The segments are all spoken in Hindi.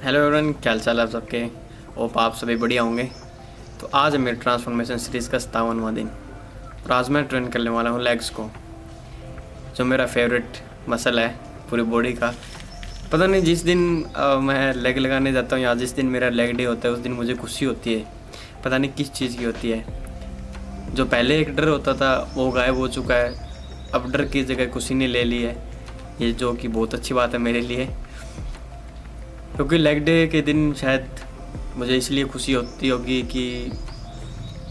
हेलो एवरीवन, क्या हाल चाल है आप सबके। होप आप सभी बढ़िया होंगे। तो आज है मेरी ट्रांसफॉर्मेशन सीरीज़ का 57वां दिन और आज मैं ट्रेन करने वाला हूँ लेग्स को, जो मेरा फेवरेट मसल है पूरी बॉडी का। पता नहीं जिस दिन मैं लेग लगाने जाता हूँ या जिस दिन मेरा लेग डे होता है उस दिन मुझे खुशी होती है। पता नहीं किस चीज़ की होती है। जो पहले एक डर होता था वो गायब हो चुका है। अब डर की जगह खुशी ने ले ली है, ये जो कि बहुत अच्छी बात है मेरे लिए। क्योंकि लेग डे के दिन शायद मुझे इसलिए खुशी होती होगी कि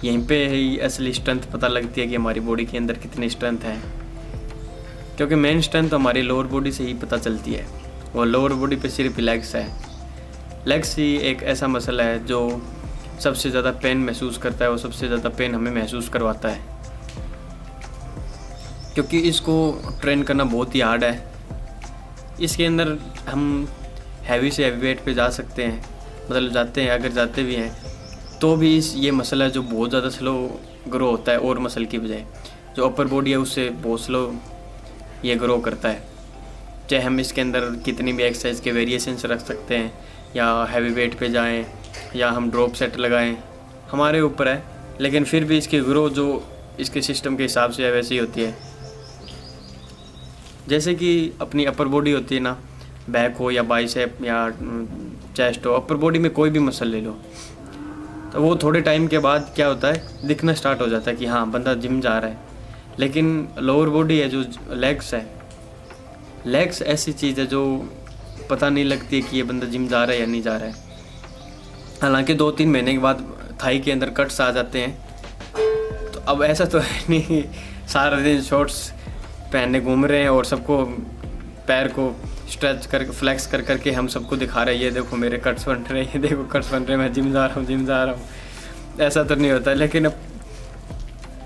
यहीं पे ही असली स्ट्रेंथ पता लगती है कि हमारी बॉडी के अंदर कितनी स्ट्रेंथ है। क्योंकि मेन स्ट्रेंथ तो हमारी लोअर बॉडी से ही पता चलती है, और लोअर बॉडी पे सिर्फ लेग्स है। लेग्स ही एक ऐसा मसल है जो सबसे ज़्यादा पेन महसूस करता है, और सबसे ज़्यादा पेन हमें महसूस करवाता है। क्योंकि इसको ट्रेन करना बहुत ही हार्ड है। इसके अंदर हम हैवी से हैवी वेट पे जा सकते हैं, मतलब जाते हैं, अगर जाते भी हैं तो भी ये मसल है जो बहुत ज़्यादा स्लो ग्रो होता है और मसल की बजाय। जो अपर बॉडी है उससे बहुत स्लो ये ग्रो करता है। चाहे हम इसके अंदर कितनी भी एक्सरसाइज के वेरिएशंस रख सकते हैं, या हैवी वेट पे जाएं, या हम ड्रॉप सेट लगाएं, हमारे ऊपर है। लेकिन फिर भी इसकी ग्रो जो इसके सिस्टम के हिसाब से है वैसी होती है। जैसे कि अपनी अपर बॉडी होती है ना, बैक हो या बाइसेप या चेस्ट हो, अपर बॉडी में कोई भी मसल ले लो, तो वो थोड़े टाइम के बाद क्या होता है, दिखना स्टार्ट हो जाता है कि हाँ बंदा जिम जा रहा है। लेकिन लोअर बॉडी है जो लेग्स है, लेग्स ऐसी चीज़ है जो पता नहीं लगती है कि ये बंदा जिम जा रहा है या नहीं जा रहा है। हालांकि 2-3 महीने के बाद थाई के अंदर कट्स आ जाते हैं। तो अब ऐसा तो है नहीं सारा दिन शॉर्ट्स पहनने घूम रहे हैं और सबको पैर को स्ट्रेच कर फ्लेक्स कर करके हम सबको दिखा रहे हैं, ये देखो मेरे कट्स बन रहे हैं, ये देखो कट्स बन रहे हैं, मैं जिम जा रहा हूँ। ऐसा तो नहीं होता। लेकिन अब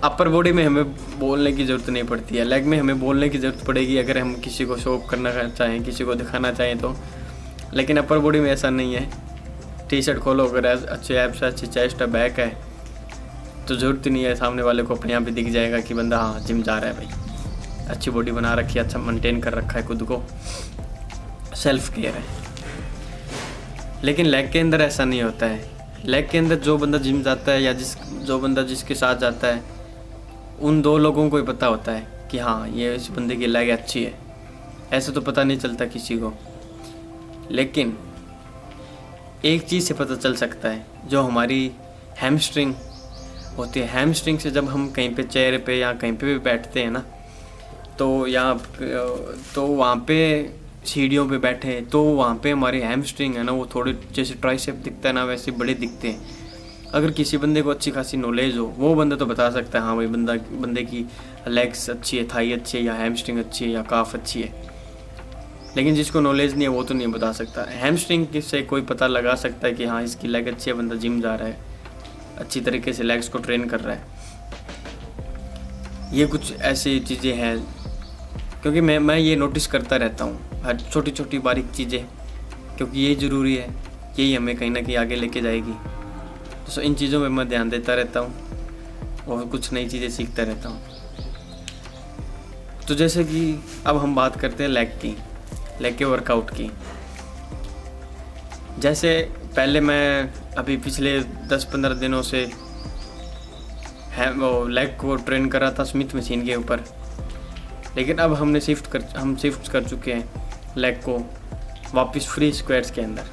अपर बॉडी में हमें बोलने की ज़रूरत नहीं पड़ती है, लेग में हमें बोलने की ज़रूरत पड़ेगी अगर हम किसी को शो ऑफ करना चाहें, किसी को दिखाना चाहें तो। लेकिन अपर बॉडी में ऐसा नहीं है। टी शर्ट खोलो, अगर अच्छे एब्स है, अच्छी चेस्ट है, बैक है, तो ज़रूरत नहीं है, सामने वाले को अपने यहाँ भी दिख जाएगा कि बंदा हाँ जिम जा रहा है भाई, अच्छी बॉडी बना रखी है, अच्छा मेंटेन कर रखा है खुद को, सेल्फ केयर है। लेकिन लेग के अंदर ऐसा नहीं होता है। लेग के अंदर जो बंदा जिम जाता है या जो बंदा जिसके साथ जाता है, उन 2 लोगों को ही पता होता है कि हाँ ये इस बंदे की लेग अच्छी है। ऐसे तो पता नहीं चलता किसी को। लेकिन एक चीज़ से पता चल सकता है, जो हमारी हैमस्ट्रिंग होती है। हैमस्ट्रिंग से जब हम कहीं पे चेयर पे या कहीं पे भी बैठते हैं ना, तो वहाँ पे सीढ़ियों पे बैठे तो वहाँ पे हमारी हैमस्ट्रिंग है ना, वो थोड़े जैसे ट्राइसेप दिखता है ना वैसे बड़े दिखते हैं। अगर किसी बंदे को अच्छी खासी नॉलेज हो, वो बंदा तो बता सकता है हाँ भाई बंदे की लेग्स अच्छी है, थाई अच्छी है, या हैमस्ट्रिंग अच्छी है, या काफ अच्छी है। लेकिन जिसको नॉलेज नहीं है वो तो नहीं बता सकता। हैमस्ट्रिंग से कोई पता लगा सकता है कि हाँ इसकी लेग अच्छी है, बंदा जिम जा रहा है, अच्छी तरीके से लेग्स को ट्रेन कर रहा है। ये कुछ ऐसी चीज़ें हैं, क्योंकि मैं ये नोटिस करता रहता हूँ हर छोटी छोटी बारीक चीज़ें, क्योंकि ये ज़रूरी है, यही हमें कहीं ना कहीं आगे लेके जाएगी। तो इन चीज़ों में मैं ध्यान देता रहता हूँ और कुछ नई चीज़ें सीखता रहता हूँ। तो जैसे कि अब हम बात करते हैं लेग के वर्कआउट की। जैसे पहले मैं अभी पिछले 10-15 दिनों से वो लेग को ट्रेन कर रहा था स्मिथ मशीन के ऊपर। लेकिन अब हम शिफ्ट कर चुके हैं लेग को वापस फ्री स्क्वाट्स के अंदर।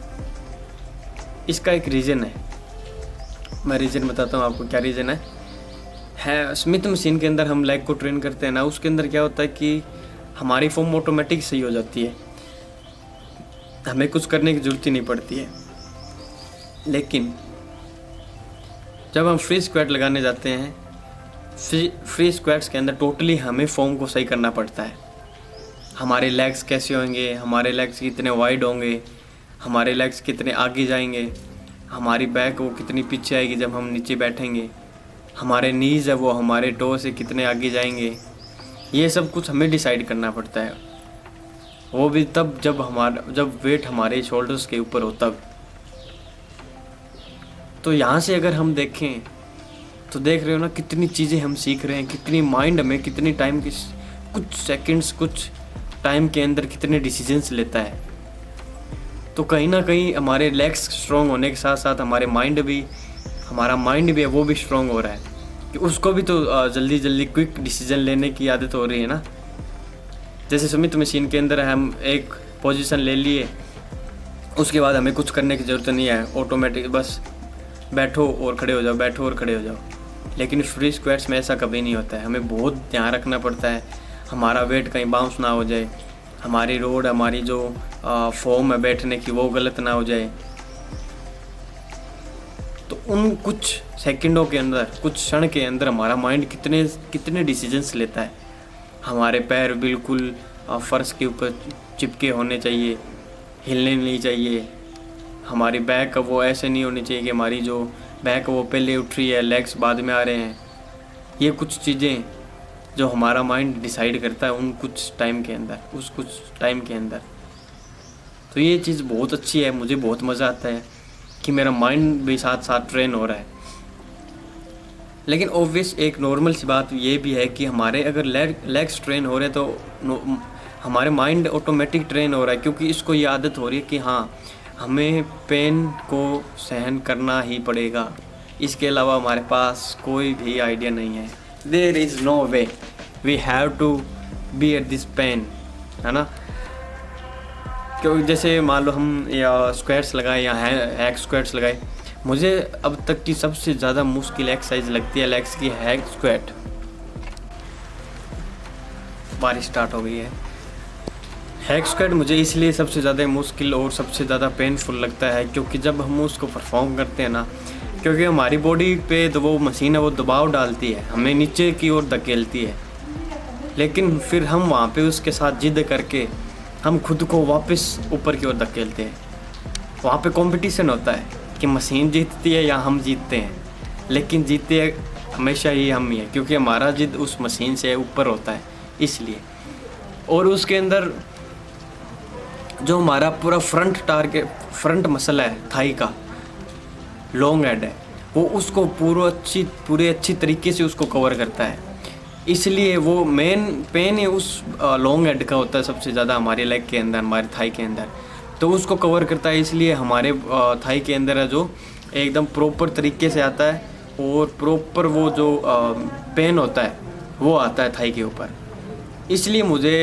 इसका एक रीज़न है, मैं रीज़न बताता हूँ आपको क्या रीज़न है। स्मिथ मशीन के अंदर हम लेग को ट्रेन करते हैं ना, उसके अंदर क्या होता है कि हमारी फॉर्म ऑटोमेटिक सही हो जाती है, हमें कुछ करने की ज़रूरत ही नहीं पड़ती है। लेकिन जब हम फ्री स्क्वाट लगाने जाते हैं, फ्री स्क्वाट्स के अंदर टोटली हमें फॉर्म को सही करना पड़ता है। हमारे लेग्स कैसे होंगे, हमारे लेग्स कितने वाइड होंगे, हमारे लेग्स कितने आगे जाएंगे, हमारी बैक वो कितनी पीछे आएगी जब हम नीचे बैठेंगे, हमारे नीज़ है वो हमारे टो से कितने आगे जाएंगे, ये सब कुछ हमें डिसाइड करना पड़ता है। वो भी तब जब वेट हमारे शोल्डर्स के ऊपर हो तब। तो यहाँ से अगर हम देखें तो देख रहे हो ना कितनी चीज़ें हम सीख रहे हैं, कितनी माइंड में कितनी टाइम की कुछ सेकंड्स कुछ टाइम के अंदर कितने डिसीजंस लेता है। तो कहीं ना कहीं हमारे लेग्स स्ट्रॉन्ग होने के साथ साथ हमारा माइंड भी है, वो भी स्ट्रॉन्ग हो रहा है कि उसको भी तो जल्दी जल्दी क्विक डिसीजन लेने की आदत हो रही है ना। जैसे स्मिथ मशीन के अंदर हम एक पोजीशन ले लिए, उसके बाद हमें कुछ करने की ज़रूरत नहीं है, ऑटोमेटिक बस बैठो और खड़े हो जाओ, बैठो और खड़े हो जाओ। लेकिन फ्री स्क्वाट्स में ऐसा कभी नहीं होता है, हमें बहुत ध्यान रखना पड़ता है हमारा वेट कहीं बाउंस ना हो जाए, हमारी जो फॉर्म है बैठने की वो गलत ना हो जाए। तो उन कुछ सेकंडों के अंदर, कुछ क्षण के अंदर हमारा माइंड कितने डिसीजंस लेता है। हमारे पैर बिल्कुल फर्श के ऊपर चिपके होने चाहिए, हिलने नहीं चाहिए। हमारी बैक वो ऐसे नहीं होनी चाहिए कि हमारी जो बैक वो पहले उठ रही है, लेग्स बाद में आ रहे हैं। ये कुछ चीज़ें जो हमारा माइंड डिसाइड करता है उन कुछ टाइम के अंदर, उस कुछ टाइम के अंदर। तो ये चीज़ बहुत अच्छी है, मुझे बहुत मज़ा आता है कि मेरा माइंड भी साथ साथ ट्रेन हो रहा है। लेकिन ऑब्वियस एक नॉर्मल सी बात ये भी है कि हमारे अगर लेग्स ट्रेन हो रहे हैं तो हमारे माइंड ऑटोमेटिक ट्रेन हो रहा है, क्योंकि इसको ये आदत हो रही है कि हाँ हमें पेन को सहन करना ही पड़ेगा, इसके अलावा हमारे पास कोई भी आइडिया नहीं है। There is no way, we have to bear this pain, है ना। क्योंकि जैसे मान लो हम या स्क्वाट्स लगाए या हैक स्क्वाट्स लगाए, मुझे अब तक की सबसे ज़्यादा मुश्किल एक्सरसाइज लगती है लेग्स की हैक स्क्वाट। बारिश स्टार्ट हो गई है। हैक स्क्वाट मुझे इसलिए सबसे ज़्यादा मुश्किल और सबसे ज़्यादा पेनफुल लगता है क्योंकि जब हम उसको परफॉर्म करते हैं ना, क्योंकि हमारी बॉडी पे तो वो मशीन है, वो दबाव डालती है, हमें नीचे की ओर धकेलती है। लेकिन फिर हम वहाँ पे उसके साथ जिद करके हम खुद को वापस ऊपर की ओर धकेलते हैं। वहाँ पे कंपटीशन होता है कि मशीन जीतती है या हम जीतते हैं, लेकिन जीतते हमेशा ही हम ही है, क्योंकि हमारा जिद उस मशीन से ऊपर होता है इसलिए। और उसके अंदर जो हमारा पूरा फ्रंट मसल है थाई का, लॉन्ग हेड है, वो उसको पूरे अच्छी तरीके से उसको कवर करता है। इसलिए वो मेन पेन ही उस लॉन्ग हेड का होता है सबसे ज़्यादा हमारे लेग के अंदर, हमारे थाई के अंदर, तो उसको कवर करता है। इसलिए हमारे थाई के अंदर है जो एकदम प्रॉपर तरीके से आता है और प्रॉपर वो जो पेन होता है वो आता है थाई के ऊपर। इसलिए मुझे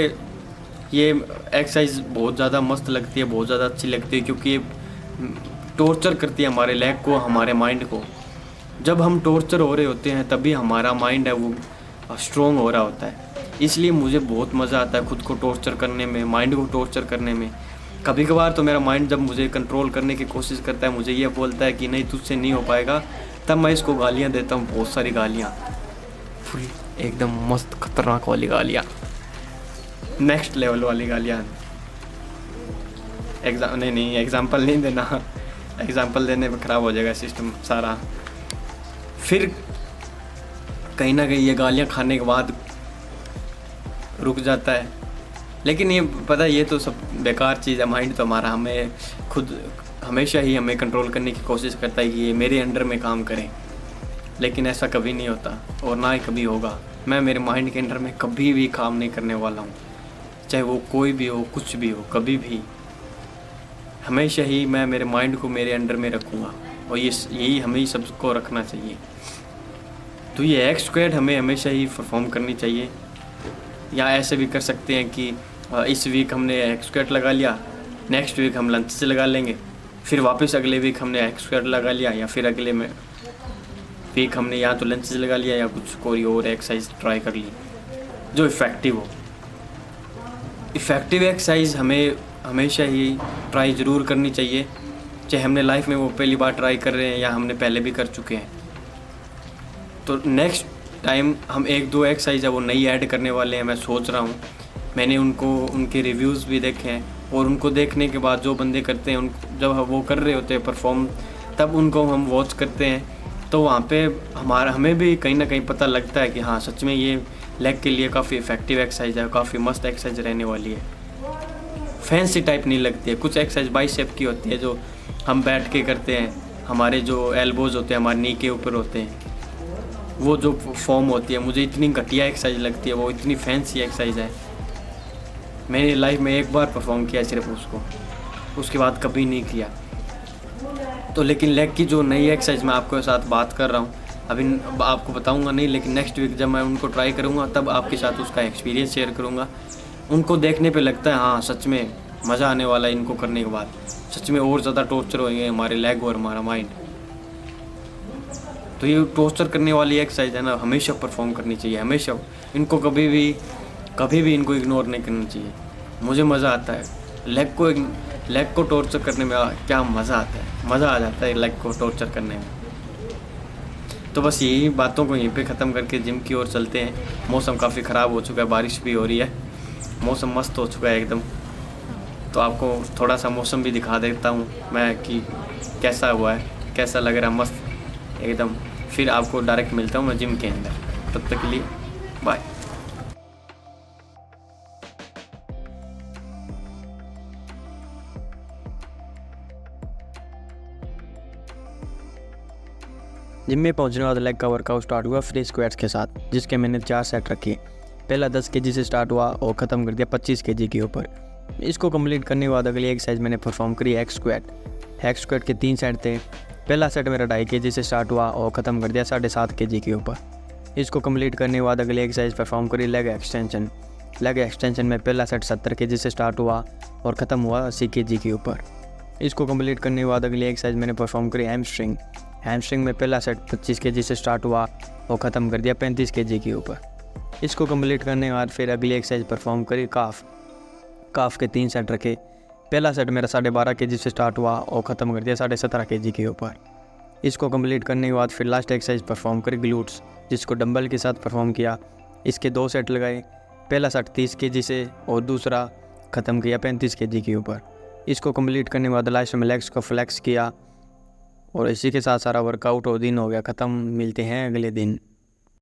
ये एक्सरसाइज बहुत ज़्यादा मस्त लगती है, बहुत ज़्यादा अच्छी लगती है, क्योंकि ये टॉर्चर करती है हमारे लेग को, हमारे माइंड को। जब हम टॉर्चर हो रहे होते हैं तभी हमारा माइंड है वो स्ट्रॉन्ग हो रहा होता है। इसलिए मुझे बहुत मज़ा आता है खुद को टॉर्चर करने में, माइंड को टॉर्चर करने में। कभी कभार तो मेरा माइंड जब मुझे कंट्रोल करने की कोशिश करता है, मुझे ये बोलता है कि नहीं तुझसे नहीं हो पाएगा, तब मैं इसको गालियाँ देता हूँ, बहुत सारी गालियाँ, फुल एकदम मस्त खतरनाक वाली गालियाँ, नेक्स्ट लेवल वाली गालियाँ। नहीं एग्जाम्पल नहीं देना, एग्जाम्पल देने में ख़राब हो जाएगा सिस्टम सारा। फिर कहीं ना कहीं ये गालियाँ खाने के बाद रुक जाता है, लेकिन ये पता है ये तो सब बेकार चीज़ है। माइंड तो हमारा हमें खुद हमेशा ही हमें कंट्रोल करने की कोशिश करता है कि ये मेरे अंडर में काम करें, लेकिन ऐसा कभी नहीं होता और ना ही कभी होगा। मैं मेरे माइंड के अंडर में कभी भी काम नहीं करने वाला हूँ, चाहे वो कोई भी हो, कुछ भी हो, कभी भी। हमेशा ही मैं मेरे माइंड को मेरे अंडर में रखूँगा और यही हमें सबको रखना चाहिए। तो ये हैक स्क्वाट हमें हमेशा ही परफॉर्म करनी चाहिए। या ऐसे भी कर सकते हैं कि इस वीक हमने हैक स्क्वाट लगा लिया, नेक्स्ट वीक हम लंच से लगा लेंगे, फिर वापस अगले वीक हमने हैक स्क्वाट लगा लिया, या फिर अगले में वीक हमने या तो लंच से लगा लिया या कुछ कोई और एक्सरसाइज ट्राई कर ली जो इफ़ेक्टिव हो। इफ़ेक्टिव एक्सरसाइज हमें हमेशा ही ट्राई ज़रूर करनी चाहिए, चाहे हमने लाइफ में वो पहली बार ट्राई कर रहे हैं या हमने पहले भी कर चुके हैं। तो नेक्स्ट टाइम हम 1-2 एक्सरसाइज है वो नई ऐड करने वाले हैं, मैं सोच रहा हूँ। मैंने उनके रिव्यूज़ भी देखे हैं और उनको देखने के बाद जो बंदे करते हैं जब वो कर रहे होते हैं परफॉर्म, तब उनको हम वॉच करते हैं, तो वहाँ पे हमें भी कहीं ना कहीं पता लगता है कि हाँ सच में ये लेग के लिए काफ़ी इफ़ेक्टिव एक्सरसाइज है, काफ़ी मस्त एक्सरसाइज रहने वाली है। फैंसी टाइप नहीं लगती है। कुछ एक्सरसाइज बाइसेप की होती है जो हम बैठ के करते हैं, हमारे जो एल्बोज होते हैं हमारे नी के ऊपर होते हैं, वो जो फॉर्म होती है मुझे इतनी घटिया एक्सरसाइज लगती है, वो इतनी फैंसी एक्सरसाइज है। मैंने लाइफ में एक बार परफॉर्म किया सिर्फ उसको, उसके बाद कभी नहीं किया। तो लेकिन लेग की जो नई एक्सरसाइज मैं आपके साथ बात कर रहा हूँ, अभी आपको बताऊँगा नहीं, लेकिन नेक्स्ट वीक जब मैं उनको ट्राई करूँगा तब आपके साथ उसका एक्सपीरियंस शेयर करूँगा। उनको देखने पे लगता है हाँ सच में मज़ा आने वाला है इनको करने के बाद, सच में और ज़्यादा टॉर्चर होंगे हमारे लेग और हमारा माइंड। तो ये टॉर्चर करने वाली एक्सरसाइज है ना, हमेशा परफॉर्म करनी चाहिए, हमेशा। इनको कभी भी इनको इग्नोर नहीं करना चाहिए। मुझे मज़ा आता है लेग को टॉर्चर करने में, क्या मज़ा आता है, मज़ा आ जाता है लेग को टॉर्चर करने में। तो बस यही बातों को यहीं पे ख़त्म करके जिम की ओर चलते हैं। मौसम काफ़ी ख़राब हो चुका है, बारिश भी हो रही है, मौसम मस्त हो चुका है एकदम। तो आपको थोड़ा सा मौसम भी दिखा देता हूँ मैं कि कैसा हुआ है, कैसा लग रहा है, मस्त एकदम। फिर आपको डायरेक्ट मिलता हूँ मैं जिम के अंदर, तब तक के लिए बाय। जिम में पहुंचने के बाद लेग का वर्कआउट स्टार्ट हुआ फ्री स्क्वाट्स के साथ, जिसके मैंने 4 सेट रखे। पहला 10 kg से स्टार्ट हुआ और ख़त्म कर दिया 25 kg के ऊपर। इसको कंप्लीट करने के बाद अगली एक्सरसाइज मैंने परफॉर्म करी हेक्स स्क्वाट के 3 सेट थे। पहला सेट मेरा 2.5 kg से स्टार्ट हुआ और ख़त्म कर दिया 7.5 kg के ऊपर। इसको कंप्लीट करने के बाद अगली एक्सरसाइज परफॉर्म करी लेग एक्सटेंशन में पहला सेट 70 kg से स्टार्ट हुआ और ख़त्म हुआ 80 kg के ऊपर। इसको कंप्लीट करने के बाद अगली एक्सरसाइज मैंने परफॉर्म करी हैमस्ट्रिंग में पहला सेट 25 kg से स्टार्ट हुआ और ख़त्म कर दिया 35 kg के ऊपर। इसको कंप्लीट करने के बाद फिर अगली एक्सरसाइज परफॉर्म करी काफ के 3 सेट रखे। पहला सेट मेरा 12.5 kg से स्टार्ट हुआ और ख़त्म कर दिया 17.5 kg के ऊपर। इसको कंप्लीट करने के बाद फिर लास्ट एक्सरसाइज परफॉर्म करी ग्लूट्स, जिसको डंबल के साथ परफॉर्म किया। इसके 2 सेट लगाए, पहला सेट 30 kg से और दूसरा ख़त्म किया 35 kg के ऊपर। इसको कंप्लीट करने के बाद लास्ट में लेग्स को फ्लेक्स किया और इसी के साथ सारा वर्कआउट और दिन हो गया ख़त्म। मिलते हैं अगले दिन।